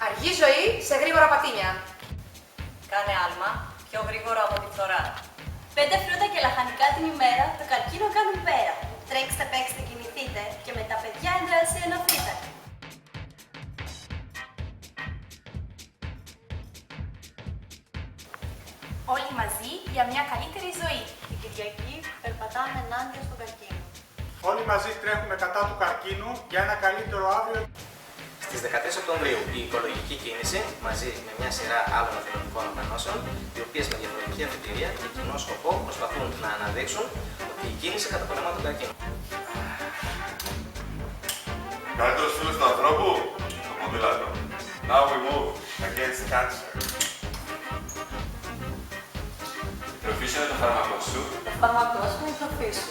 Αργή ζωή σε γρήγορα πατίνια. Κάνε άλμα πιο γρήγορα από τη φθορά. 5 φρούτα και λαχανικά την ημέρα, το καρκίνο κάνουν πέρα. Τρέξτε, παίξτε, κινηθείτε και με τα παιδιά εντράσει ενωθείτε. Όλοι μαζί για μια καλύτερη ζωή. Την Κυριακή περπατάμε ενάντια στον καρκίνο. Όλοι μαζί τρέχουμε κατά του καρκίνου για ένα καλύτερο αύριο. Στις 14 Οκτωβρίου η οικολογική κίνηση, μαζί με μια σειρά άλλων εθελοντικών οργανώσεων, οι οποίες με διαφορετική αφετηρία και κοινό σκοπό προσπαθούν να αναδείξουν ότι η κίνηση καταπολεμά τον καρκίνο. Καλύτερος φίλος του ανθρώπου, το ποδήλατο. Now we move against cancer. Η τροφή σου είναι το φάρμακο σου. Το φάρμακό σου είναι η τροφή σου.